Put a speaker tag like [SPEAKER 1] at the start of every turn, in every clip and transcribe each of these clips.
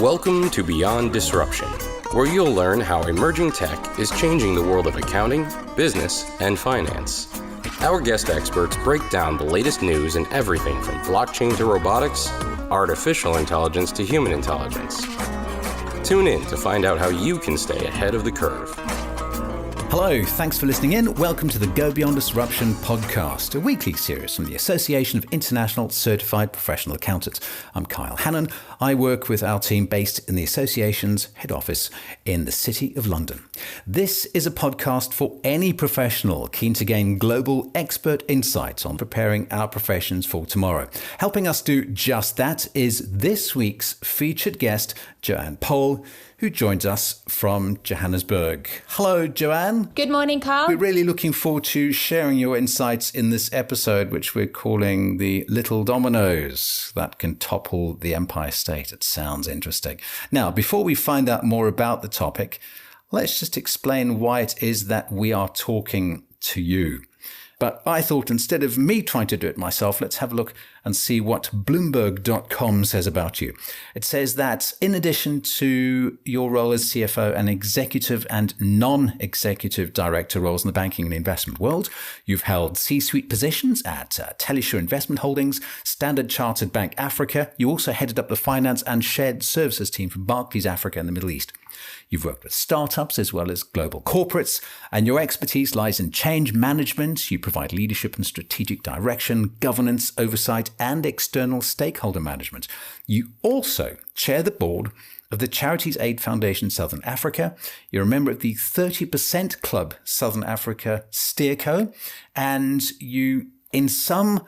[SPEAKER 1] Welcome to Beyond Disruption, where you'll learn how emerging tech is changing the world of accounting, business, and finance. Our guest experts break down the latest news in everything from blockchain to robotics, artificial intelligence to human intelligence. Tune in to find out how you can stay ahead of the curve.
[SPEAKER 2] Hello, thanks for listening in. Welcome to the Go Beyond Disruption podcast, a weekly series from the Association of International Certified Professional Accountants. I'm Kyle Hannon. I work with our team based in the association's head office in the City of London. This is a podcast for any professional keen to gain global expert insights on preparing our professions for tomorrow. Helping us do just that is this week's featured guest, Joanne Pohl, who joins us from Johannesburg. Hello, Joanne.
[SPEAKER 3] Good morning, Carl.
[SPEAKER 2] We're really looking forward to sharing your insights in this episode, which we're calling the Little Dominoes that can topple the Empire State. It sounds interesting. Now, before we find out more about the topic, let's just explain why it is that we are talking to you. But I thought instead of me trying to do it myself, let's have a look and see what Bloomberg.com says about you. It says that in addition to your role as CFO and executive and non-executive director roles in the banking and investment world, you've held C-suite positions at Telstra Investment Holdings, Standard Chartered Bank Africa. You also headed up the finance and shared services team for Barclays Africa and the Middle East. You've worked with startups as well as global corporates, and your expertise lies in change management. You provide leadership and strategic direction, governance, oversight, and external stakeholder management. You also chair the board of the Charities Aid Foundation Southern Africa. You're a member of the 30% Club Southern Africa Steerco, and you, in some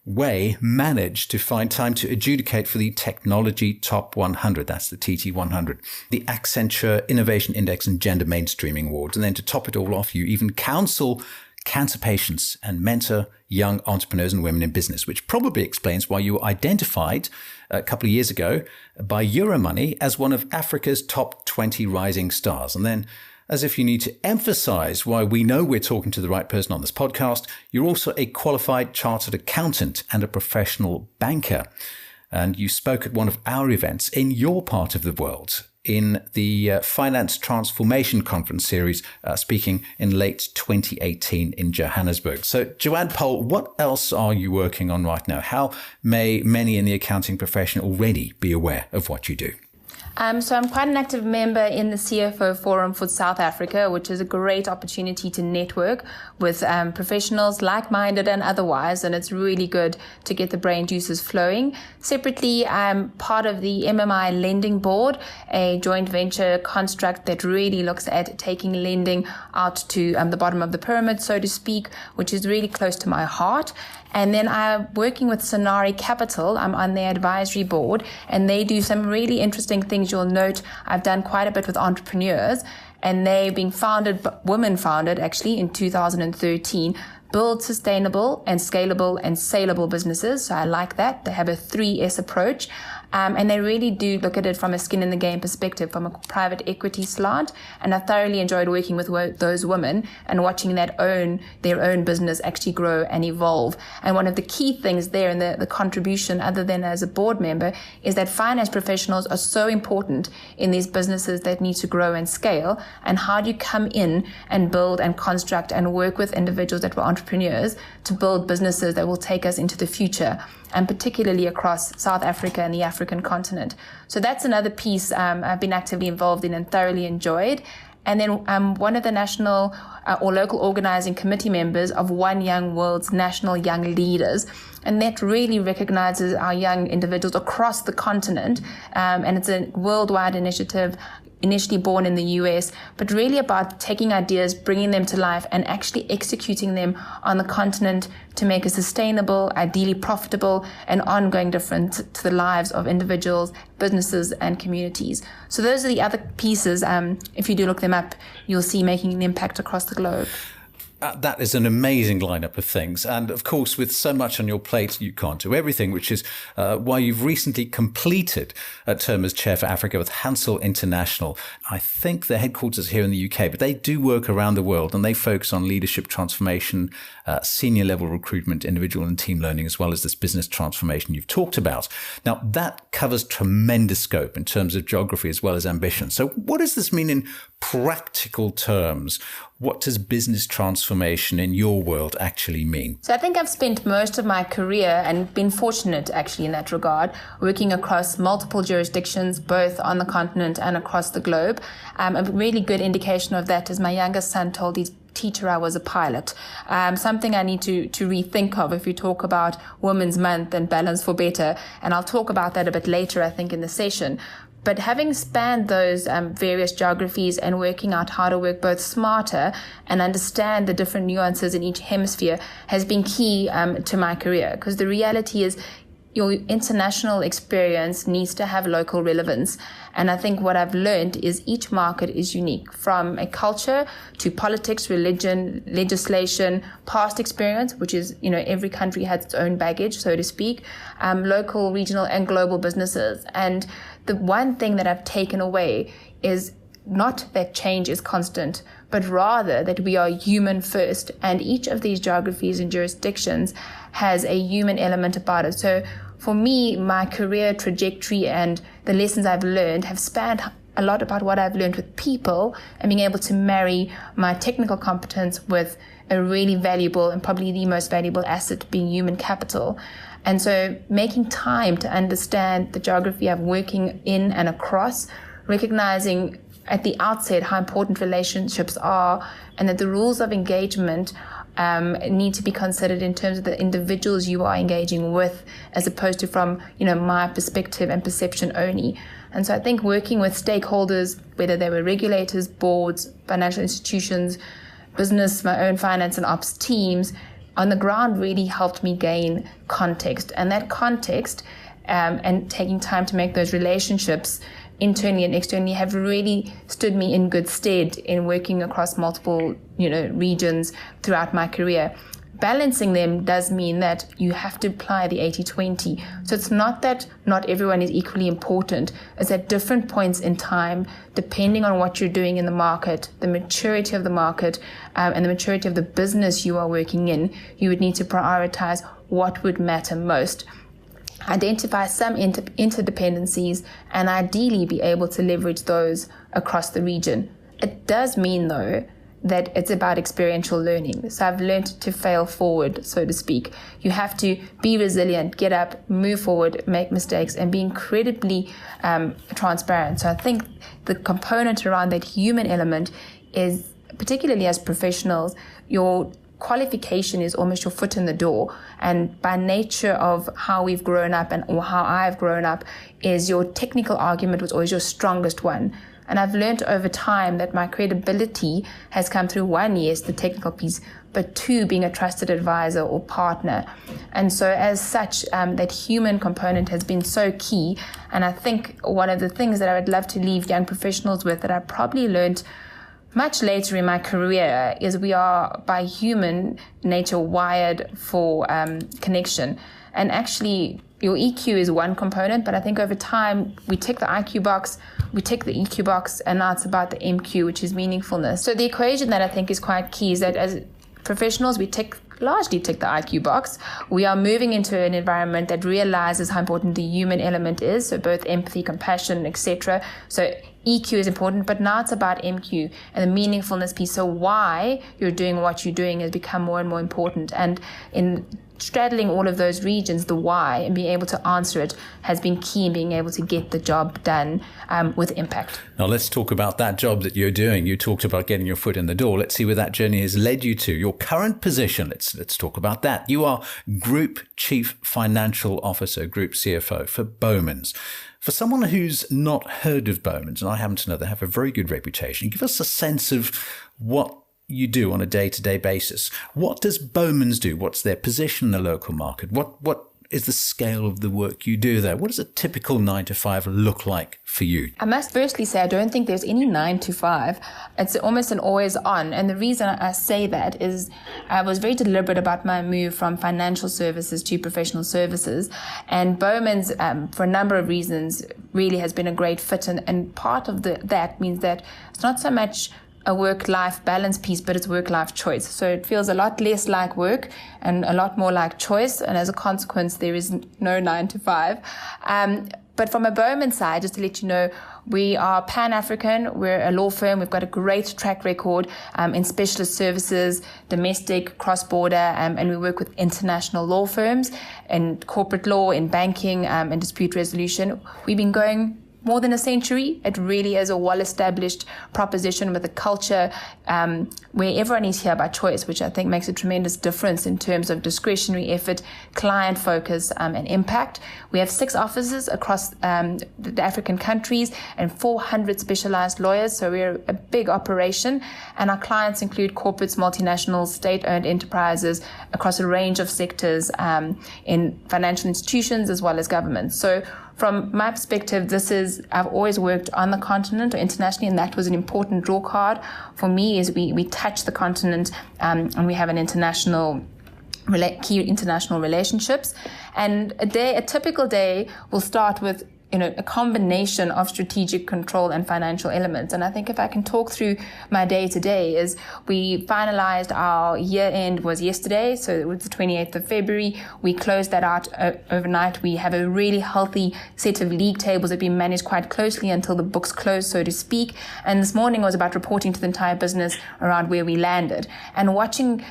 [SPEAKER 2] way, managed to find time to adjudicate for the Technology Top 100. That's the TT100, the Accenture Innovation Index and Gender Mainstreaming Awards. And then to top it all off, you even counsel cancer patients and mentor young entrepreneurs and women in business, which probably explains why you were identified a couple of years ago by Euromoney as one of Africa's top 20 rising stars. And then, as if you need to emphasize why we know we're talking to the right person on this podcast, you're also a qualified chartered accountant and a professional banker. And you spoke at one of our events in your part of the world in the Finance Transformation Conference series, speaking in late 2018 in Johannesburg. So, Joanne Pohl, what else are you working on right now? How may many in the accounting profession already be aware of what you do?
[SPEAKER 3] So I'm quite an active member in the CFO Forum for South Africa, which is a great opportunity to network with professionals like-minded and otherwise, and it's really good to get the brain juices flowing. Separately, I'm part of the MMI Lending Board, a joint venture construct that really looks at taking lending out to the bottom of the pyramid, so to speak, which is really close to my heart. And then I'm working with Sonari Capital. I'm on their advisory board, and they do some really interesting things. You'll note I've done quite a bit with entrepreneurs, and they've been women-founded actually in 2013, build sustainable and scalable and saleable businesses. So I like that. They have a 3S approach. And they really do look at it from a skin in the game perspective, from a private equity slant. And I thoroughly enjoyed working with those women and watching their own business actually grow and evolve. And one of the key things there in the contribution, other than as a board member, is that finance professionals are so important in these businesses that need to grow and scale. And how do you come in and build and construct and work with individuals that were entrepreneurs to build businesses that will take us into the future, and particularly across South Africa and the African continent. So that's another piece I've been actively involved in and thoroughly enjoyed. And then I'm one of the national or local organizing committee members of One Young World's National Young Leaders. And that really recognizes our young individuals across the continent. And it's a worldwide initiative, initially born in the US, but really about taking ideas, bringing them to life, and actually executing them on the continent to make a sustainable, ideally profitable, and ongoing difference to the lives of individuals, businesses, and communities. So those are the other pieces. If you do look them up, you'll see making an impact across the globe.
[SPEAKER 2] That is an amazing lineup of things. And of course, with so much on your plate, you can't do everything, which is why you've recently completed a term as chair for Africa with Hansel International. I think their headquarters are here in the UK, but they do work around the world and they focus on leadership transformation, senior level recruitment, individual and team learning, as well as this business transformation you've talked about. Now, that covers tremendous scope in terms of geography as well as ambition. So what does this mean in practical terms? What does business transformation in your world actually mean?
[SPEAKER 3] So I think I've spent most of my career and been fortunate actually in that regard, working across multiple jurisdictions, both on the continent and across the globe. A really good indication of that is my youngest son told his teacher I was a pilot. Something I need to rethink of if you talk about Women's Month and Balance for Better. And I'll talk about that a bit later, I think, in the session. But having spanned those various geographies and working out how to work both smarter and understand the different nuances in each hemisphere has been key to my career. Because the reality is your international experience needs to have local relevance. And I think what I've learned is each market is unique, from a culture to politics, religion, legislation, past experience, which is, every country has its own baggage, so to speak, local, regional, and global businesses. And the one thing that I've taken away is not that change is constant, but rather that we are human first. And each of these geographies and jurisdictions has a human element about it. So for me, my career trajectory and the lessons I've learned have spanned a lot about what I've learned with people and being able to marry my technical competence with a really valuable and probably the most valuable asset being human capital. And so making time to understand the geography I'm working in and across, recognizing at the outset how important relationships are and that the rules of engagement need to be considered in terms of the individuals you are engaging with, as opposed to from, my perspective and perception only. And so I think working with stakeholders, whether they were regulators, boards, financial institutions, business, my own finance and ops teams, on the ground really helped me gain context. And that context and taking time to make those relationships internally and externally have really stood me in good stead in working across multiple, regions throughout my career. Balancing them does mean that you have to apply the 80-20. So it's not that not everyone is equally important. It's at different points in time, depending on what you're doing in the market, the maturity of the market, and the maturity of the business you are working in, you would need to prioritize what would matter most. Identify some interdependencies and ideally be able to leverage those across the region. It does mean, though, that it's about experiential learning. So I've learned to fail forward, so to speak. You have to be resilient, get up, move forward, make mistakes, and be incredibly transparent. So I think the component around that human element is, particularly as professionals, your qualification is almost your foot in the door. And by nature of how we've grown up or how I've grown up, is your technical argument was always your strongest one. And I've learned over time that my credibility has come through, one, yes, the technical piece, but two, being a trusted advisor or partner. And so as such, that human component has been so key. And I think one of the things that I would love to leave young professionals with that I probably learned much later in my career is we are by human nature wired for connection. And actually, your EQ is one component, but I think over time we tick the IQ box, we tick the EQ box, and now it's about the MQ, which is meaningfulness. So the equation that I think is quite key is that as professionals, we largely tick the IQ box. We are moving into an environment that realizes how important the human element is, so both empathy, compassion, etc. So EQ is important, but now it's about MQ and the meaningfulness piece. So why you're doing what you're doing has become more and more important. And in straddling all of those regions, the why, and being able to answer it has been key in being able to get the job done with impact.
[SPEAKER 2] Now let's talk about that job that you're doing. You talked about getting your foot in the door. Let's see where that journey has led you to. Your current position, let's talk about that. You are Group Chief Financial Officer, Group CFO for Bowmans. For someone who's not heard of Bowmans, and I happen to know they have a very good reputation, give us a sense of what you do on a day-to-day basis. What does Bowmans do? What's their position in the local market? What is the scale of the work you do there? What does a typical 9 to 5 look like for you?
[SPEAKER 3] I must firstly say I don't think there's any 9 to 5. It's almost an always on. And the reason I say that is I was very deliberate about my move from financial services to professional services. And Bowmans, for a number of reasons, really has been a great fit. And part of that means that it's not so much a work-life balance piece, but it's work-life choice. So it feels a lot less like work and a lot more like choice. And as a consequence, there is no 9 to 5. But from a Bowman side, just to let you know, we are Pan-African. We're a law firm. We've got a great track record in specialist services, domestic, cross-border, and we work with international law firms in corporate law, in banking, and dispute resolution. We've been going more than a century. It really is a well-established proposition with a culture where everyone is here by choice, which I think makes a tremendous difference in terms of discretionary effort, client focus, and impact. We have 6 offices across the African countries and 400 specialized lawyers, so we're a big operation. And our clients include corporates, multinationals, state-owned enterprises across a range of sectors in financial institutions as well as government. So from my perspective, I've always worked on the continent or internationally, and that was an important draw card for me. Is we touch the continent and we have an key international relationships. And a typical day will start with a combination of strategic control and financial elements. And I think if I can talk through my day today is we finalized our year end was yesterday. So it was the 28th of February. We closed that out overnight. We have a really healthy set of league tables that we manage quite closely until the books close, so to speak. And this morning was about reporting to the entire business around where we landed and watching,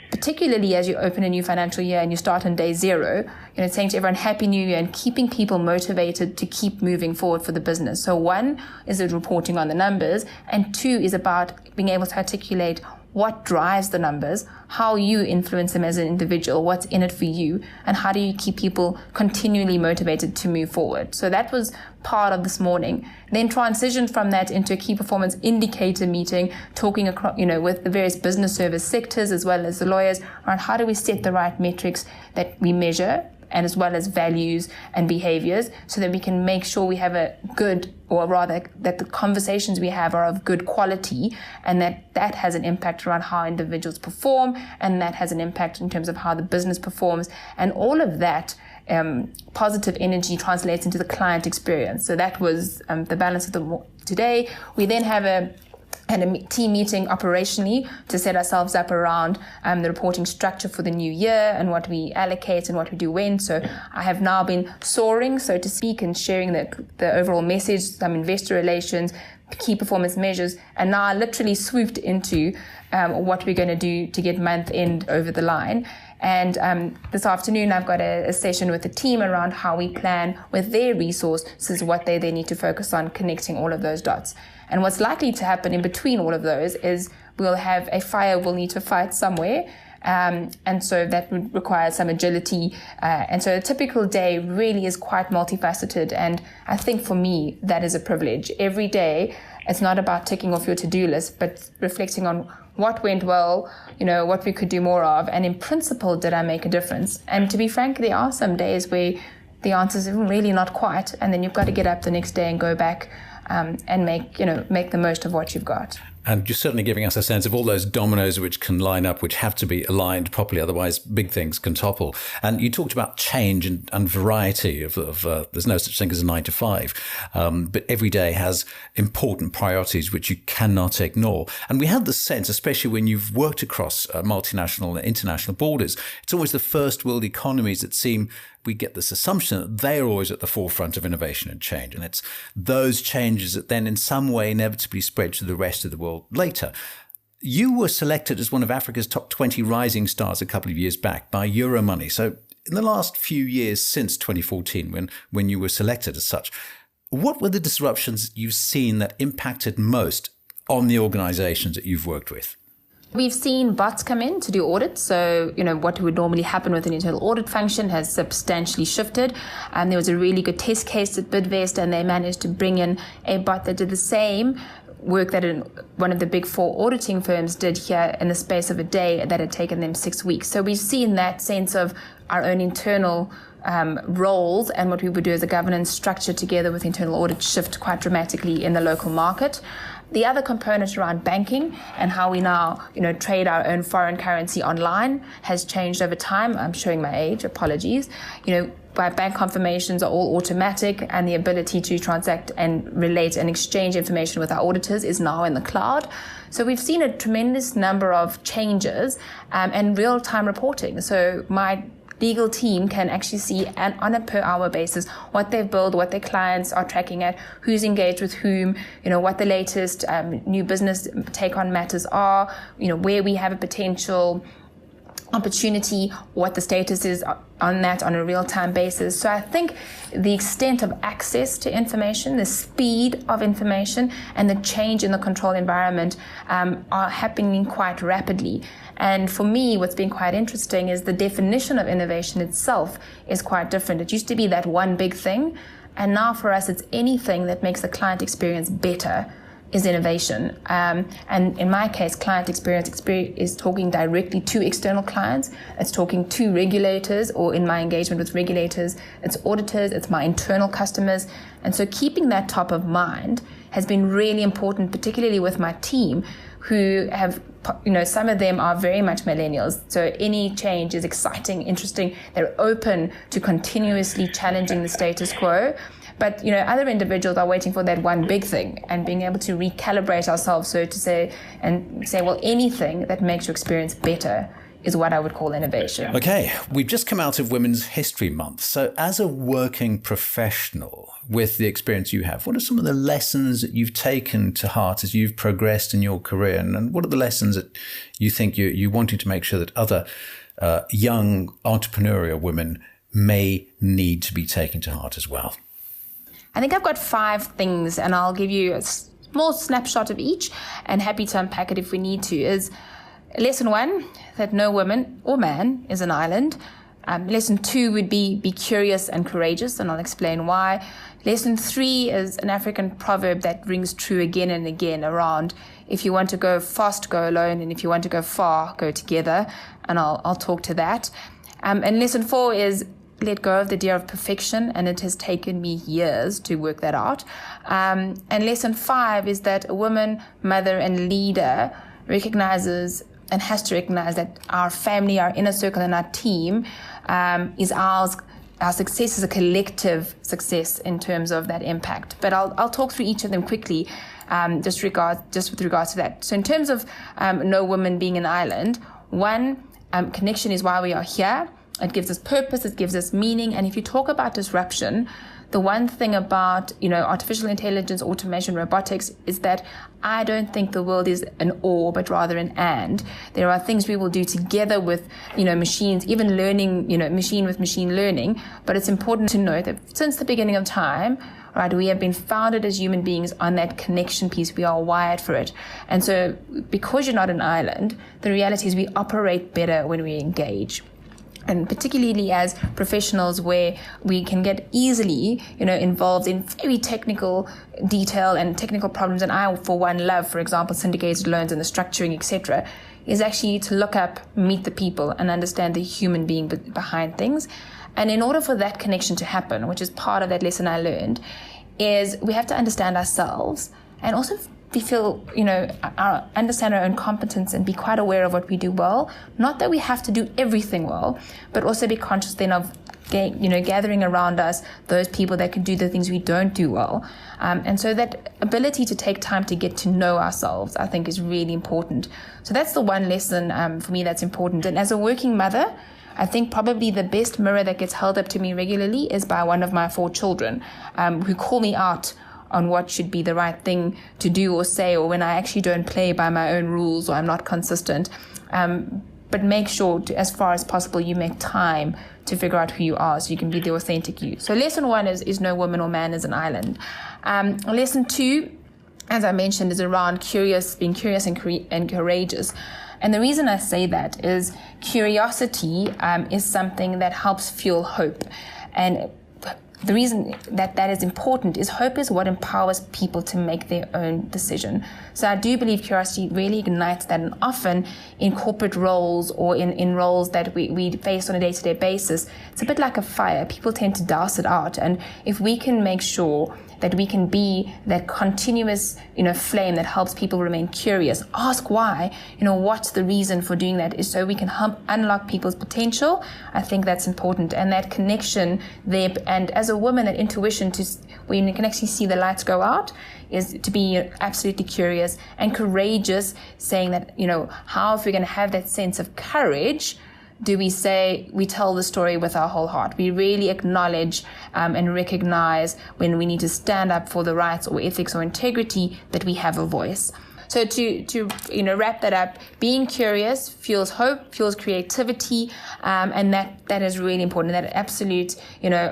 [SPEAKER 3] particularly as you open a new financial year and you start on day 0, saying to everyone, Happy New Year, and keeping people motivated to keep moving forward for the business. So 1 is reporting on the numbers, and 2 is about being able to articulate what drives the numbers, how you influence them as an individual, what's in it for you, and how do you keep people continually motivated to move forward. So that was part of this morning. Then transitioned from that into a key performance indicator meeting, talking across, with the various business service sectors as well as the lawyers around how do we set the right metrics that we measure, and as well as values and behaviors, so that we can make sure we have a good, or rather that the conversations we have are of good quality, and that has an impact around how individuals perform, and that has an impact in terms of how the business performs. And all of that positive energy translates into the client experience. So that was the balance of today. We then have a team meeting operationally to set ourselves up around the reporting structure for the new year and what we allocate and what we do when. So I have now been soaring, so to speak, and sharing the overall message, some investor relations, key performance measures, and now I literally swooped into what we're going to do to get month end over the line. And this afternoon, I've got a session with the team around how we plan with their resources, what they need to focus on, connecting all of those dots. And what's likely to happen in between all of those is we'll have a fire we'll need to fight somewhere. And so that would require some agility. And so a typical day really is quite multifaceted. And I think for me, that is a privilege. Every day, it's not about ticking off your to-do list, but reflecting on what went well, what we could do more of. And in principle, did I make a difference? And to be frank, there are some days where the answers are really not quite. And then you've got to get up the next day and go back and make the most of what you've got.
[SPEAKER 2] And you're certainly giving us a sense of all those dominoes which can line up, which have to be aligned properly, otherwise big things can topple. And you talked about change and variety of there's no such thing as a 9 to 5, but every day has important priorities which you cannot ignore. And we have the sense, especially when you've worked across multinational and international borders, it's always the first world economies that we get this assumption that they're always at the forefront of innovation and change. And it's those changes that then in some way inevitably spread to the rest of the world later. You were selected as one of Africa's top 20 rising stars a couple of years back by Euromoney. So in the last few years since 2014, when you were selected as such, what were the disruptions you've seen that impacted most on the organizations that you've worked with?
[SPEAKER 3] We've seen bots come in to do audits. So, what would normally happen with an internal audit function has substantially shifted. And there was a really good test case at Bidvest, and they managed to bring in a bot that did the same work that one of the big 4 auditing firms did here in the space of a day that had taken them 6 weeks. So we've seen that sense of our own internal roles and what we would do as a governance structure together with internal audit shift quite dramatically in the local market. The other component around banking and how we now, trade our own foreign currency online has changed over time. I'm showing my age, apologies. By bank confirmations are all automatic, and the ability to transact and relate and exchange information with our auditors is now in the cloud. So we've seen a tremendous number of changes and real-time reporting. So my legal team can actually see on a per hour basis what they've built, what their clients are tracking at, who's engaged with whom, what the latest new business take on matters are, where we have a potential opportunity, what the status is on that on a real-time basis. So I think the extent of access to information, the speed of information, and the change in the control environment are happening quite rapidly. And for me, what's been quite interesting is the definition of innovation itself is quite different. It used to be that one big thing, and now for us, it's anything that makes the client experience better is innovation. And in my case, client experience is talking directly to external clients. It's talking to regulators, or in my engagement with regulators, it's auditors, it's my internal customers. And so keeping that top of mind has been really important, particularly with my team, who have, some of them are very much millennials. So any change is exciting, interesting. They're open to continuously challenging the status quo. But, other individuals are waiting for that one big thing, and being able to recalibrate ourselves, so to say, and say, well, anything that makes your experience better is what I would call innovation.
[SPEAKER 2] Okay, we've just come out of Women's History Month. So as a working professional with the experience you have, what are some of the lessons that you've taken to heart as you've progressed in your career? And what are the lessons that you think you wanted to make sure that other young entrepreneurial women may need to be taken to heart as well?
[SPEAKER 3] I think I've got 5 things, and I'll give you a small snapshot of each, and happy to unpack it if we need to. Is lesson 1, that no woman or man is an island. Lesson 2 would be curious and courageous, and I'll explain why. Lesson 3 is an African proverb that rings true again and again around, if you want to go fast, go alone, and if you want to go far, go together, and I'll talk to that. And lesson 4 is, let go of the idea of perfection, and it has taken me years to work that out. And lesson 5 is that a woman, mother, and leader recognizes and has to recognize that our family, our inner circle, and our team is ours. Our success is a collective success in terms of that impact. But I'll talk through each of them quickly, just with regards to that. So in terms of no woman being an island, 1, connection is why we are here. It gives us purpose, it gives us meaning. And if you talk about disruption, the one thing about, artificial intelligence, automation, robotics is that I don't think the world is an or, but rather an and. There are things we will do together with, machines, even learning, machine with machine learning. But it's important to note that since the beginning of time, right, we have been founded as human beings on that connection piece. We are wired for it. And so because you're not an island, the reality is we operate better when we engage. And particularly as professionals, where we can get easily, involved in very technical detail and technical problems. And I, for one, love, for example, syndicated loans and the structuring, etc., is actually to look up, meet the people, and understand the human being behind things. And in order for that connection to happen, which is part of that lesson I learned, is we have to understand ourselves and also understand our own competence and be quite aware of what we do well. Not that we have to do everything well, but also be conscious then of, gathering around us those people that can do the things we don't do well. And so that ability to take time to get to know ourselves, I think, is really important. So that's the one lesson for me that's important. And as a working mother, I think probably the best mirror that gets held up to me regularly is by one of my 4 children, who call me out on what should be the right thing to do or say, or when I actually don't play by my own rules or I'm not consistent. But make sure, as far as possible, you make time to figure out who you are so you can be the authentic you. So lesson 1 is no woman or man is an island. Lesson 2, as I mentioned, is around being curious and courageous. And the reason I say that is curiosity is something that helps fuel hope. And the reason that is important is hope is what empowers people to make their own decision. So I do believe curiosity really ignites that, and often in corporate roles or in roles that we face on a day-to-day basis, it's a bit like a fire. People tend to douse it out, and if we can make sure that we can be that continuous, flame that helps people remain curious, ask why, what's the reason for doing that, is so we can help unlock people's potential. I think that's important, and that connection there, and as a woman, that intuition when you can actually see the lights go out, is to be absolutely curious and courageous, saying that, how, if we're going to have that sense of courage, do we say we tell the story with our whole heart? We really acknowledge and recognize when we need to stand up for the rights or ethics or integrity, that we have a voice. So to wrap that up, being curious fuels hope, fuels creativity, and that is really important. That absolute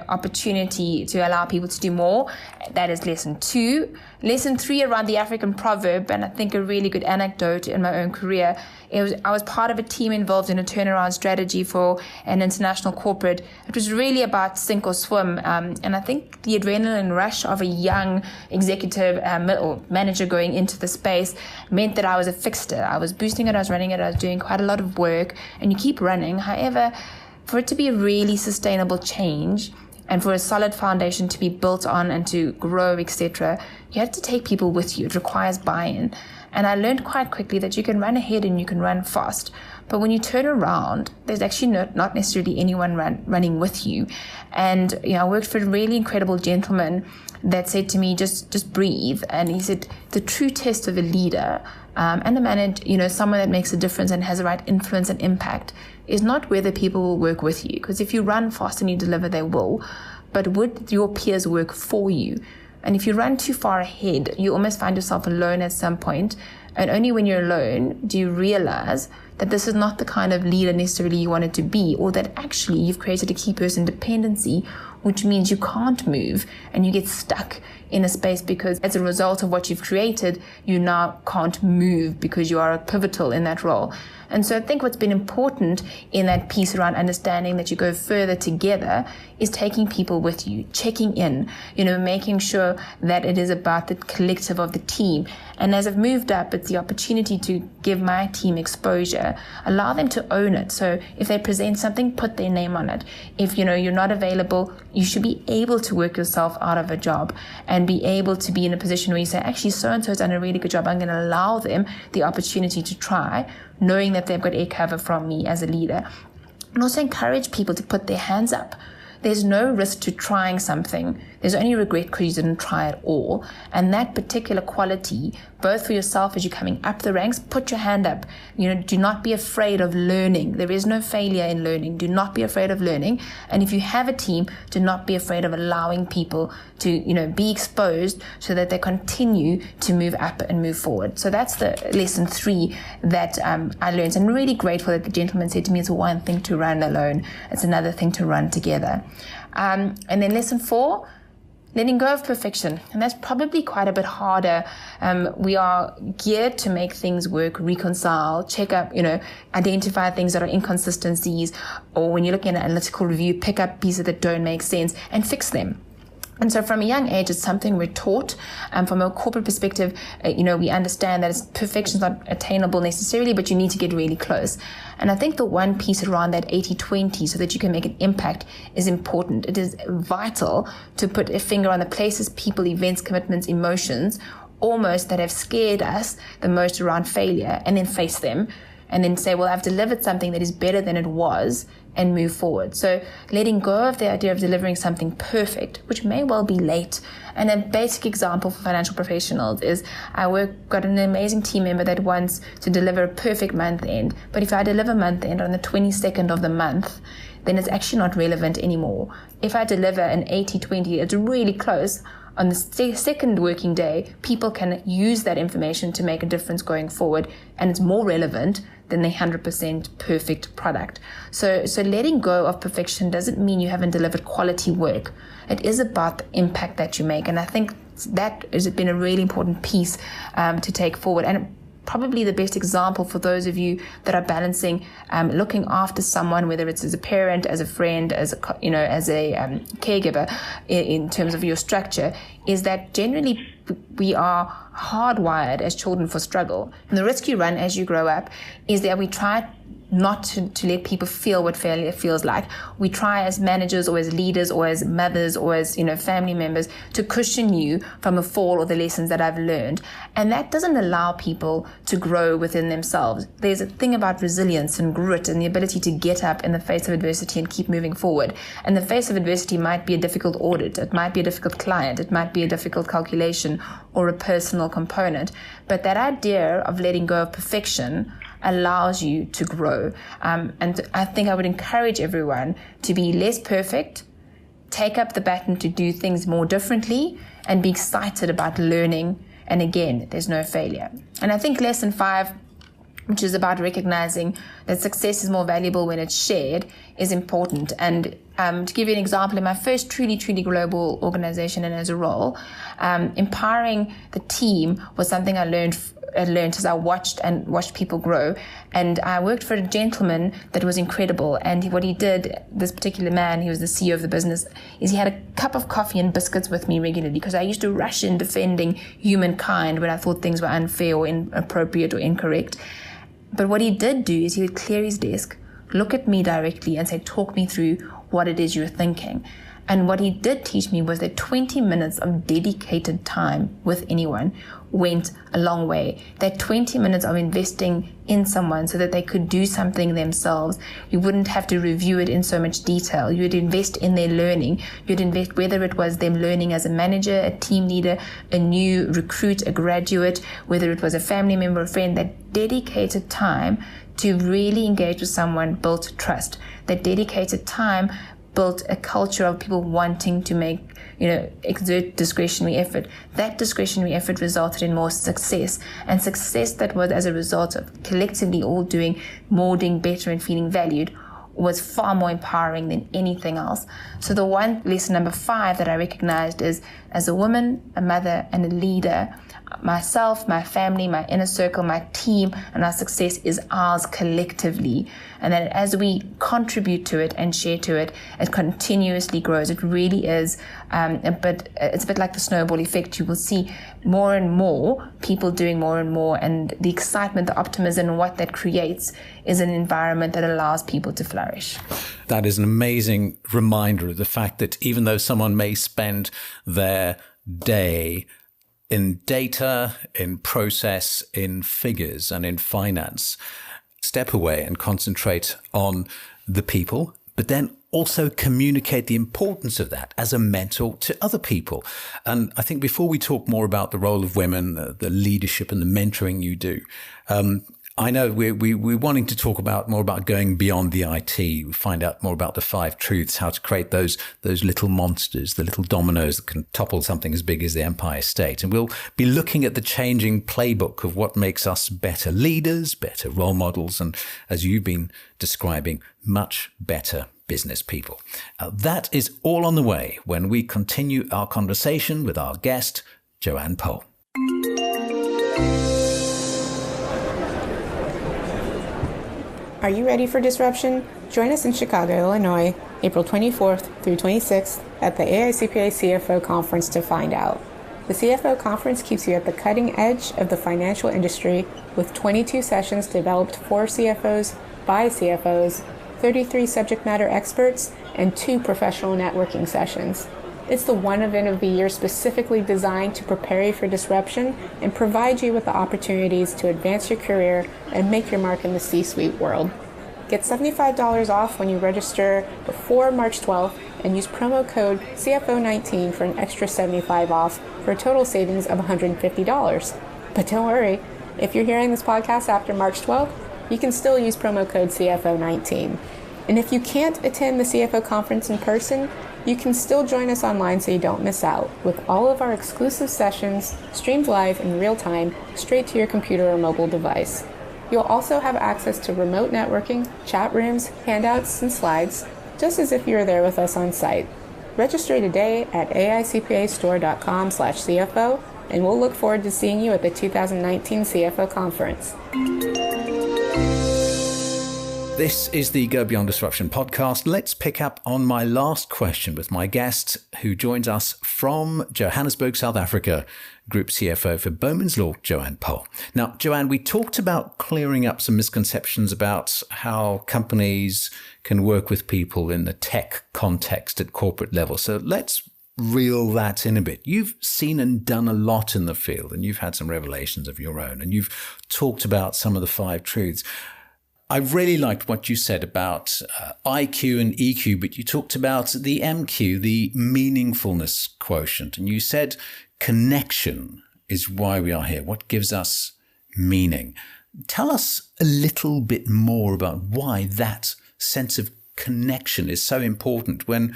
[SPEAKER 3] opportunity to allow people to do more. That is lesson 2. Lesson 3 around the African proverb, and I think a really good anecdote in my own career. I was part of a team involved in a turnaround strategy for an international corporate. It was really about sink or swim, and I think the adrenaline rush of a young executive or manager going into the space meant that I was a fixer. I was boosting it, I was running it, I was doing quite a lot of work, and you keep running. However, for it to be a really sustainable change, and for a solid foundation to be built on and to grow, etc., you have to take people with you. It requires buy-in. And I learned quite quickly that you can run ahead and you can run fast. But when you turn around, there's actually not necessarily anyone running with you. And I worked for a really incredible gentleman that said to me, just breathe. And he said, the true test of a leader and a manager, someone that makes a difference and has the right influence and impact, is not whether people will work with you. Because if you run fast and you deliver, they will. But would your peers work for you? And if you run too far ahead, you almost find yourself alone at some point. And only when you're alone do you realize that this is not the kind of leader necessarily you wanted to be, or that actually you've created a key person dependency, which means you can't move and you get stuck in a space because as a result of what you've created, you now can't move because you are pivotal in that role. And so I think what's been important in that piece around understanding that you go further together is taking people with you, checking in, making sure that it is about the collective of the team. And as I've moved up, it's the opportunity to give my team exposure, allow them to own it. So if they present something, put their name on it. If, you're not available, you should be able to work yourself out of a job and be able to be in a position where you say, actually, so-and-so has done a really good job. I'm going to allow them the opportunity to try, knowing that they've got air cover from me as a leader. And also encourage people to put their hands up. There's no risk to trying something. There's only regret because you didn't try at all. And that particular quality, both for yourself as you're coming up the ranks, put your hand up. Do not be afraid of learning. There is no failure in learning. Do not be afraid of learning. And if you have a team, do not be afraid of allowing people to, be exposed so that they continue to move up and move forward. So that's the lesson 3 that I learned. And I'm really grateful that the gentleman said to me, it's one thing to run alone. It's another thing to run together. And then lesson 4, letting go of perfection. And that's probably quite a bit harder. We are geared to make things work, reconcile, check up, identify things that are inconsistencies, or when you're looking at an analytical review, pick up pieces that don't make sense and fix them. And so from a young age, it's something we're taught. From a corporate perspective, we understand that perfection is not attainable necessarily, but you need to get really close. And I think the one piece around that 80-20 so that you can make an impact is important. It is vital to put a finger on the places, people, events, commitments, emotions, almost that have scared us the most around failure, and then face them. And then say, well, I've delivered something that is better than it was, and move forward. So letting go of the idea of delivering something perfect, which may well be late. And a basic example for financial professionals is got an amazing team member that wants to deliver a perfect month end. But if I deliver month end on the 22nd of the month, then it's actually not relevant anymore. If I deliver an 80-20, it's really close. On the second working day, people can use that information to make a difference going forward, and it's more relevant than the 100% perfect product. So letting go of perfection doesn't mean you haven't delivered quality work. It is about the impact that you make, and I think that has been a really important piece to take forward. And probably the best example for those of you that are balancing looking after someone, whether it's as a parent, as a friend, as a caregiver, in terms of your structure, is that generally we are hardwired as children for struggle. And the risk you run as you grow up is that we try not to let people feel what failure feels like. We try as managers or as leaders or as mothers or as, family members to cushion you from a fall or the lessons that I've learned. And that doesn't allow people to grow within themselves. There's a thing about resilience and grit and the ability to get up in the face of adversity and keep moving forward. And the face of adversity might be a difficult audit. It might be a difficult client. It might be a difficult calculation or a personal component. But that idea of letting go of perfection allows you to grow. And I think I would encourage everyone to be less perfect, take up the baton to do things more differently, and be excited about learning. And again, there's no failure. And I think lesson 5, which is about recognizing that success is more valuable when it's shared, is important. And to give you an example, in my first truly global organization and as a role, empowering the team was something I learned as I watched people grow. And I worked for a gentleman that was incredible. And what he did, this particular man, he was the CEO of the business, is he had a cup of coffee and biscuits with me regularly, because I used to rush in defending humankind when I thought things were unfair or inappropriate or incorrect. But what he did do is he would clear his desk, look at me directly and say, talk me through what it is you're thinking. And what he did teach me was that 20 minutes of dedicated time with anyone went a long way. That 20 minutes of investing in someone so that they could do something themselves. You wouldn't have to review it in so much detail. You'd invest in their learning. You'd invest whether it was them learning as a manager, a team leader, a new recruit, a graduate, whether it was a family member, a friend. That dedicated time to really engage with someone built trust. That dedicated time built a culture of people wanting to exert discretionary effort. That discretionary effort resulted in more success, and success that was as a result of collectively all doing more, doing better and feeling valued was far more empowering than anything else. So the one lesson number 5 that I recognized is, as a woman, a mother, and a leader, myself, my family, my inner circle, my team, and our success is ours collectively. And that as we contribute to it and share to it, it continuously grows. It really is it's a bit like the snowball effect. You will see more and more people doing more and more, and the excitement, the optimism, and what that creates is an environment that allows people to flourish.
[SPEAKER 2] That is an amazing reminder of the fact that even though someone may spend their day in data, in process, in figures, and in finance, step away and concentrate on the people, but then also communicate the importance of that as a mentor to other people. And I think before we talk more about the role of women, the leadership and the mentoring you do, I know we're wanting to talk more about going beyond the IT, find out more about the 5 truths, how to create those little monsters, the little dominoes that can topple something as big as the Empire State. And we'll be looking at the changing playbook of what makes us better leaders, better role models, and as you've been describing, much better business people. That is all on the way when we continue our conversation with our guest, Joanne Pohl.
[SPEAKER 4] Are you ready for disruption? Join us in Chicago, Illinois, April 24th through 26th at the AICPA CFO Conference to find out. The CFO Conference keeps you at the cutting edge of the financial industry with 22 sessions developed for CFOs, by CFOs, 33 subject matter experts, and 2 professional networking sessions. It's the one event of the year specifically designed to prepare you for disruption and provide you with the opportunities to advance your career and make your mark in the C-suite world. Get $75 off when you register before March 12th and use promo code CFO19 for an extra $75 off for a total savings of $150. But don't worry, if you're hearing this podcast after March 12th, you can still use promo code CFO19. And if you can't attend the CFO conference in person, you can still join us online so you don't miss out, with all of our exclusive sessions streamed live in real time straight to your computer or mobile device. You'll also have access to remote networking, chat rooms, handouts, and slides, just as if you were there with us on site. Register today at aicpastore.com/CFO And we'll look forward to seeing you at the 2019 CFO Conference.
[SPEAKER 2] This is the Go Beyond Disruption podcast. Let's pick up on my last question with my guest who joins us from Johannesburg, South Africa, Group CFO for Bowmans Law, Joanne Pohl. Now, Joanne, we talked about clearing up some misconceptions about how companies can work with people in the tech context at corporate level. So let's reel that in a bit. You've seen and done a lot in the field, and you've had some revelations of your own, and you've talked about some of the 5 truths. I really liked what you said about IQ and EQ, but you talked about the MQ, the meaningfulness quotient. And you said connection is why we are here, what gives us meaning. Tell us a little bit more about why that sense of connection is so important when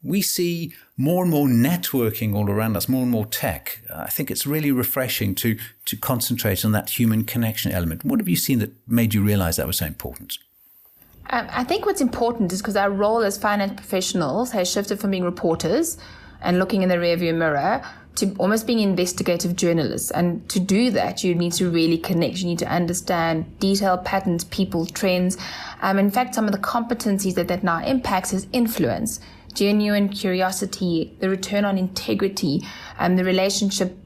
[SPEAKER 2] we see more and more networking all around us, more and more tech. I think it's really refreshing to concentrate on that human connection element. What have you seen that made you realize that was so important?
[SPEAKER 3] I think what's important is because our role as finance professionals has shifted from being reporters and looking in the rearview mirror to almost being investigative journalists. And to do that, you need to really connect. You need to understand detailed patterns, people, trends. In fact, some of the competencies that now impacts is influence, genuine curiosity, the return on integrity, the relationship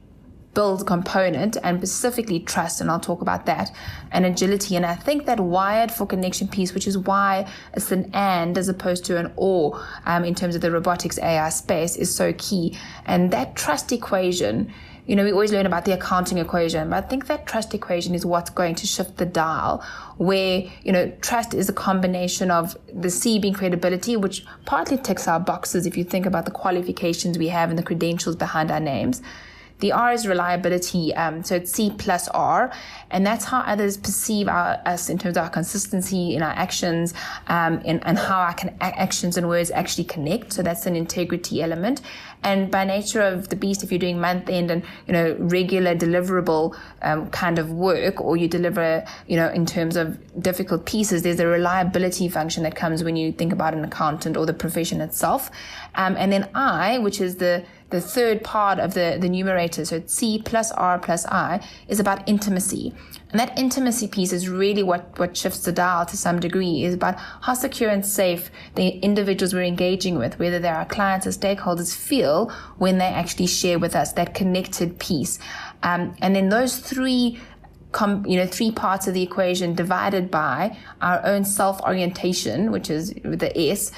[SPEAKER 3] build component, and specifically trust, and I'll talk about that, and agility. And I think that wired for connection piece, which is why it's an and as opposed to an or in terms of the robotics AI space, is so key. And that trust equation, we always learn about the accounting equation, but I think that trust equation is what's going to shift the dial, where, trust is a combination of the C being credibility, which partly ticks our boxes if you think about the qualifications we have and the credentials behind our names. The R is reliability, so it's C plus R, and that's how others perceive us in terms of our consistency in our actions, and how our actions and words actually connect. So that's an integrity element. And by nature of the beast, if you're doing month end and regular deliverable kind of work, or you deliver in terms of difficult pieces, there's a reliability function that comes when you think about an accountant or the profession itself. And then I, which is the third part of the numerator, so it's C plus R plus I, is about intimacy. And that intimacy piece is really what shifts the dial to some degree, is about how secure and safe the individuals we're engaging with, whether they're our clients or stakeholders, feel when they actually share with us that connected piece. And then those three parts of the equation divided by our own self-orientation, which is the S,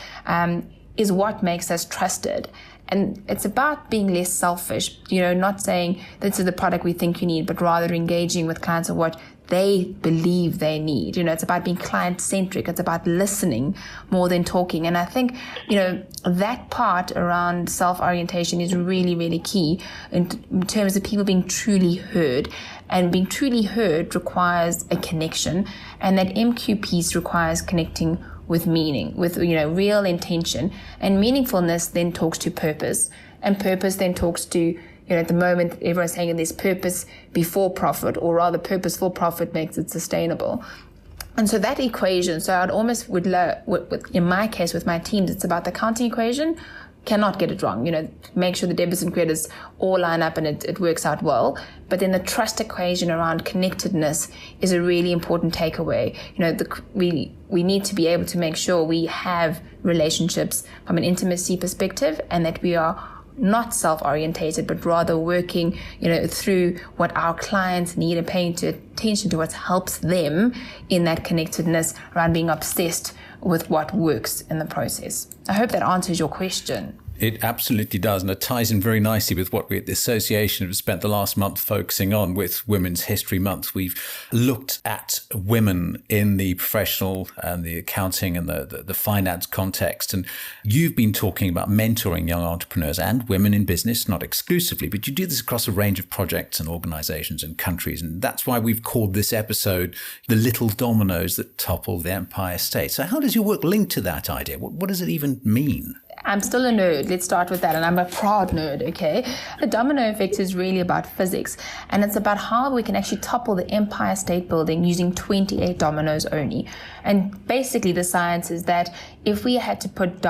[SPEAKER 3] is what makes us trusted. And it's about being less selfish, not saying this is the product we think you need, but rather engaging with clients of what they believe they need. It's about being client-centric. It's about listening more than talking. And I think, that part around self-orientation is really, really key in terms of people being truly heard. And being truly heard requires a connection. And that MQ piece requires connecting with meaning, with, real intention. And meaningfulness then talks to purpose. And purpose then talks to, at the moment, everyone's saying there's purpose before profit, or rather purposeful profit makes it sustainable. And so that equation, so I'd almost in my case with my teams, it's about the accounting equation. Cannot get it wrong, make sure the debits and credits all line up and it works out well. But then the trust equation around connectedness is a really important takeaway. We need to be able to make sure we have relationships from an intimacy perspective, and that we are not self-orientated, but rather working, through what our clients need and paying attention to what helps them in that connectedness around being obsessed with what works in the process. I hope that answers your question.
[SPEAKER 2] It absolutely does, and it ties in very nicely with what we at the association have spent the last month focusing on with Women's History Month. We've looked at women in the professional and the accounting and the finance context, and you've been talking about mentoring young entrepreneurs and women in business, not exclusively, but you do this across a range of projects and organizations and countries, and that's why we've called this episode The Little Dominoes That Topple the Empire State. So how does your work link to that idea? What does it even mean?
[SPEAKER 3] I'm still a nerd. Let's start with that. And I'm a proud nerd, okay? The domino effect is really about physics. And it's about how we can actually topple the Empire State Building using 28 dominoes only. And basically the science is that if we had to put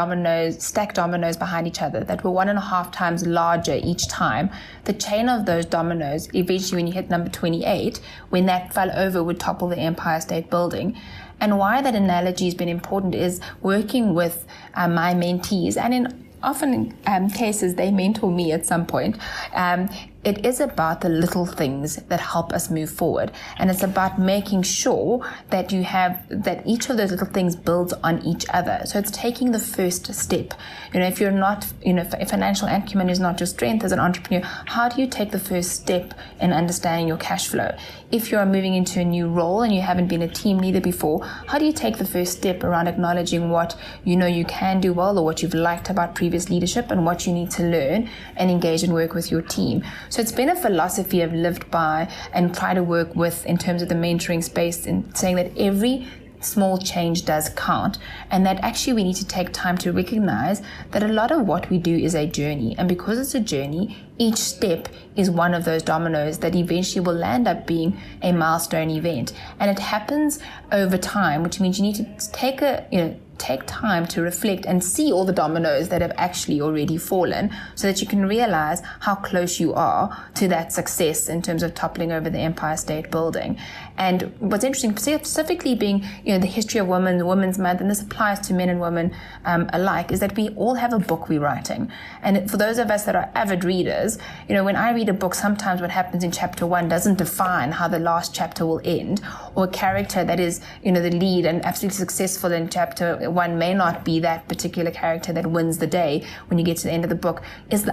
[SPEAKER 3] stack dominoes behind each other that were 1.5 times larger each time, the chain of those dominoes, eventually when you hit number 28, when that fell over, would topple the Empire State Building. And why that analogy has been important is working with my mentees, and in often cases they mentor me at some point. It is about the little things that help us move forward, and it's about making sure that that each of those little things builds on each other. So it's taking the first step. If you're not, if financial acumen is not your strength as an entrepreneur, how do you take the first step in understanding your cash flow? If you're moving into a new role and you haven't been a team leader before, how do you take the first step around acknowledging what you can do well, or what you've liked about previous leadership, and what you need to learn and engage and work with your team? So it's been a philosophy I've lived by and try to work with in terms of the mentoring space, and saying that every small change does count, and that actually we need to take time to recognize that a lot of what we do is a journey, and because it's a journey, each step is one of those dominoes that eventually will land up being a milestone event. And it happens over time, which means you need to take time to reflect and see all the dominoes that have actually already fallen, so that you can realize how close you are to that success in terms of toppling over the Empire State Building. And what's interesting, specifically being the history of Women's Month, and this applies to men and women alike, is that we all have a book we're writing. And for those of us that are avid readers, when I read a book, sometimes what happens in chapter 1 doesn't define how the last chapter will end, or a character that is the lead and absolutely successful in chapter 1 may not be that particular character that wins the day when you get to the end of the book.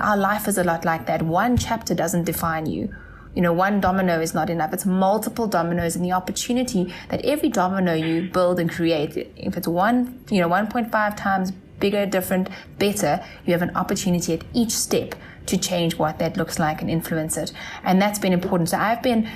[SPEAKER 3] Our life is a lot like that. One chapter doesn't define you. One domino is not enough. It's multiple dominoes, and the opportunity that every domino you build and create, if it's 1.5 times bigger, different, better, you have an opportunity at each step to change what that looks like and influence it. And that's been important. So I've been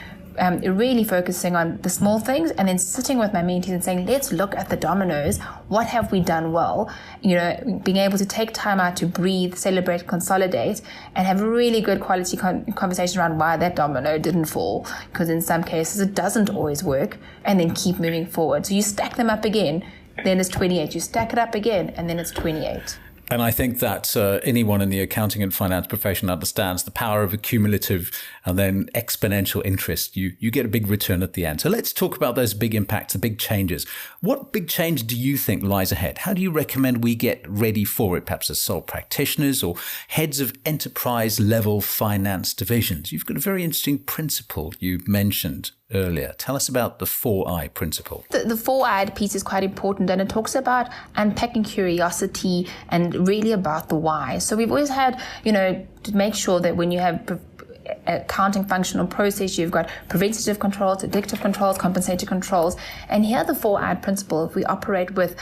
[SPEAKER 3] really focusing on the small things, and then sitting with my mentees and saying, let's look at the dominoes. What have we done well? Being able to take time out to breathe, celebrate, consolidate, and have a really good quality conversation around why that domino didn't fall, because in some cases it doesn't always work, and then keep moving forward. So you stack them up again, then it's 28. You stack it up again, and then it's 28.
[SPEAKER 2] And I think that anyone in the accounting and finance profession understands the power of accumulative and then exponential interest. You get a big return at the end. So let's talk about those big impacts, the big changes. What big change do you think lies ahead? How do you recommend we get ready for it, perhaps as sole practitioners or heads of enterprise level finance divisions? You've got a very interesting principle you mentioned earlier. Tell us about the 4I principle.
[SPEAKER 3] The 4I piece is quite important, and it talks about unpacking curiosity and really about the why. So we've always had, to make sure that when you have accounting functional process, you've got preventative controls, addictive controls, compensated controls. And here the 4I principle, if we operate with,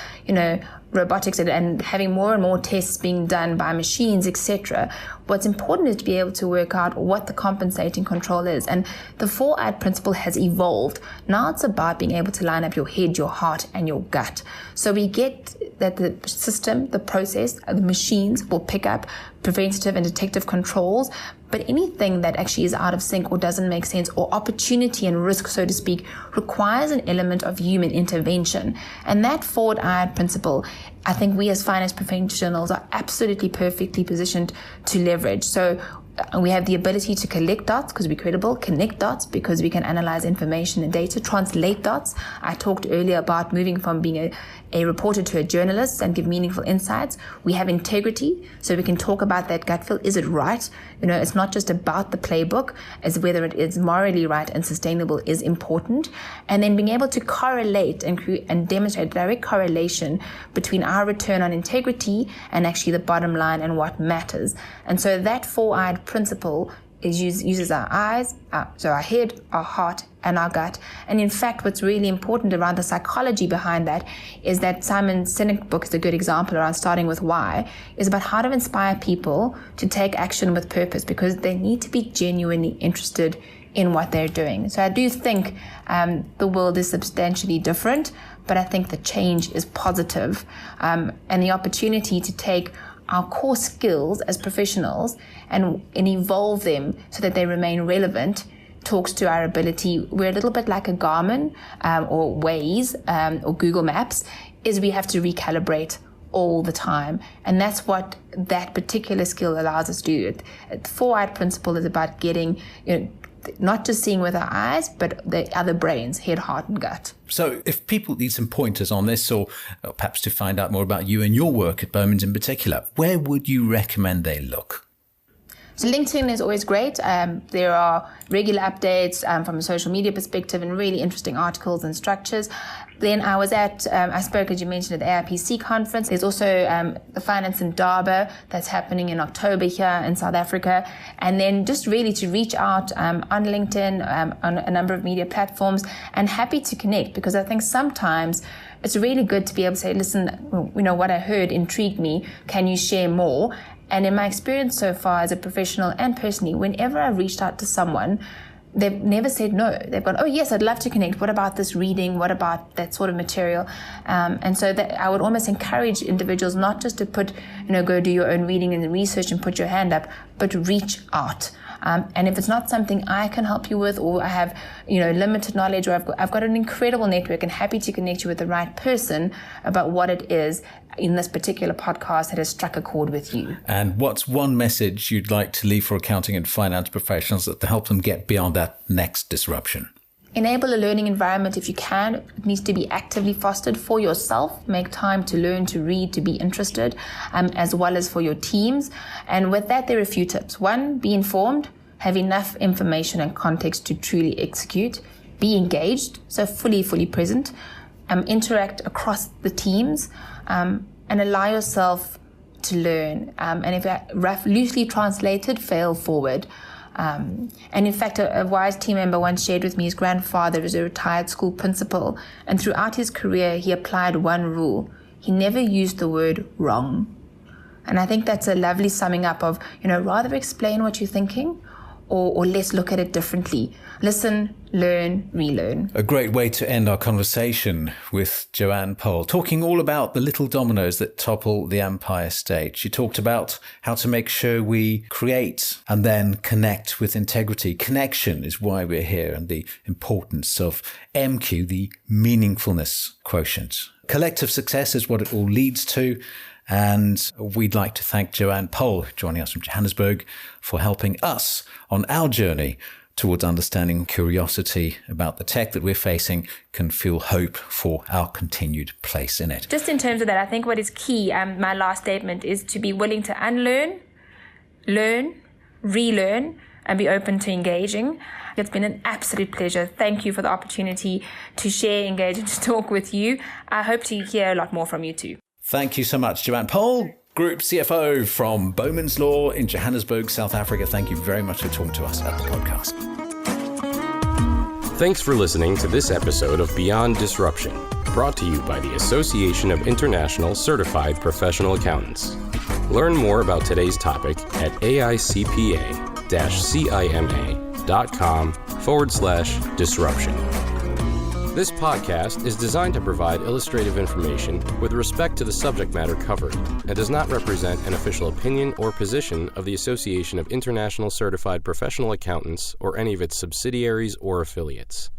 [SPEAKER 3] robotics and having more and more tests being done by machines, etc., what's important is to be able to work out what the compensating control is. And the 4I principle has evolved. Now it's about being able to line up your head, your heart, and your gut. So we get that the system, the process, the machines will pick up preventative and detective controls, but anything that actually is out of sync or doesn't make sense, or opportunity and risk, so to speak, requires an element of human intervention. And that 4I principle, I think we as finance professionals are absolutely perfectly positioned to leverage. So we have the ability to collect dots because we're credible, connect dots because we can analyze information and data, translate dots. I talked earlier about moving from being a reporter to a journalist and give meaningful insights. We have integrity, so we can talk about that gut feel. Is it right? It's not just about the playbook, as whether it is morally right and sustainable is important. And then being able to correlate and demonstrate direct correlation between our return on integrity and actually the bottom line and what matters. And so that 4I principle uses our eyes, so our head, our heart, and our gut. And in fact, what's really important around the psychology behind that is that Simon Sinek's book is a good example around starting with why, is about how to inspire people to take action with purpose, because they need to be genuinely interested in what they're doing. So I do think the world is substantially different, but I think the change is positive, and the opportunity to take our core skills as professionals and evolve them so that they remain relevant talks to our ability. We're a little bit like a Garmin or Waze or Google Maps, is we have to recalibrate all the time. And that's what that particular skill allows us to do. The 4-eyed principle is about getting, not just seeing with our eyes, but the other brains, head, heart, and gut.
[SPEAKER 2] So if people need some pointers on this, or perhaps to find out more about you and your work at Bowmans in particular, where would you recommend they look?
[SPEAKER 3] So LinkedIn is always great. There are regular updates from a social media perspective and really interesting articles and structures. Then I spoke, as you mentioned, at the AIPC conference. There's also the Finance in Durban that's happening in October here in South Africa. And then just really to reach out on LinkedIn, on a number of media platforms, and happy to connect, because I think sometimes it's really good to be able to say, listen, what I heard intrigued me. Can you share more? And in my experience so far as a professional and personally, whenever I've reached out to someone, they've never said no. They've gone, oh yes, I'd love to connect. What about this reading? What about that sort of material? And so that I would almost encourage individuals not just to go do your own reading and research and put your hand up, but reach out. And if it's not something I can help you with, or I have, limited knowledge, or I've got an incredible network and happy to connect you with the right person about what it is in this particular podcast that has struck a chord with you.
[SPEAKER 2] And what's one message you'd like to leave for accounting and finance professionals to help them get beyond that next disruption?
[SPEAKER 3] Enable a learning environment if you can. It needs to be actively fostered for yourself. Make time to learn, to read, to be interested, as well as for your teams. And with that, there are a few tips. 1, be informed, have enough information and context to truly execute. Be engaged, so fully present. Interact across the teams, and allow yourself to learn. And if loosely translated, fail forward. And in fact, a wise team member once shared with me his grandfather was a retired school principal, and throughout his career, he applied one rule. He never used the word wrong. And I think that's a lovely summing up of, rather explain what you're thinking, or let's look at it differently. Listen, learn, relearn.
[SPEAKER 2] A great way to end our conversation with Joanne Pohl, talking all about the little dominoes that topple the Empire State. She talked about how to make sure we create and then connect with integrity. Connection is why we're here, and the importance of MQ, the meaningfulness quotient. Collective success is what it all leads to. And we'd like to thank Joanne Pohl, joining us from Johannesburg, for helping us on our journey towards understanding curiosity about the tech that we're facing can fuel hope for our continued place in it.
[SPEAKER 3] Just in terms of that, I think what is key, my last statement, is to be willing to unlearn, learn, relearn, and be open to engaging. It's been an absolute pleasure. Thank you for the opportunity to share, engage, and to talk with you. I hope to hear a lot more from you too.
[SPEAKER 2] Thank you so much, Joanne Pohl, Group CFO from Bowmans Law in Johannesburg, South Africa. Thank you very much for talking to us at the podcast.
[SPEAKER 1] Thanks for listening to this episode of Beyond Disruption, brought to you by the Association of International Certified Professional Accountants. Learn more about today's topic at aicpa-cima.com/disruption. This podcast is designed to provide illustrative information with respect to the subject matter covered and does not represent an official opinion or position of the Association of International Certified Professional Accountants or any of its subsidiaries or affiliates.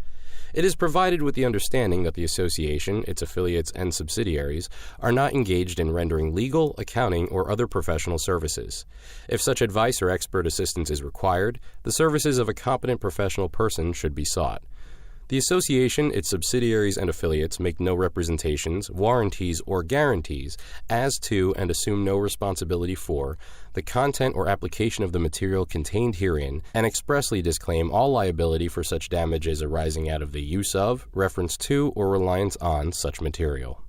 [SPEAKER 1] It is provided with the understanding that the association, its affiliates, and subsidiaries are not engaged in rendering legal, accounting, or other professional services. If such advice or expert assistance is required, the services of a competent professional person should be sought. The association, its subsidiaries, and affiliates make no representations, warranties, or guarantees as to and assume no responsibility for the content or application of the material contained herein and expressly disclaim all liability for such damages arising out of the use of, reference to, or reliance on such material.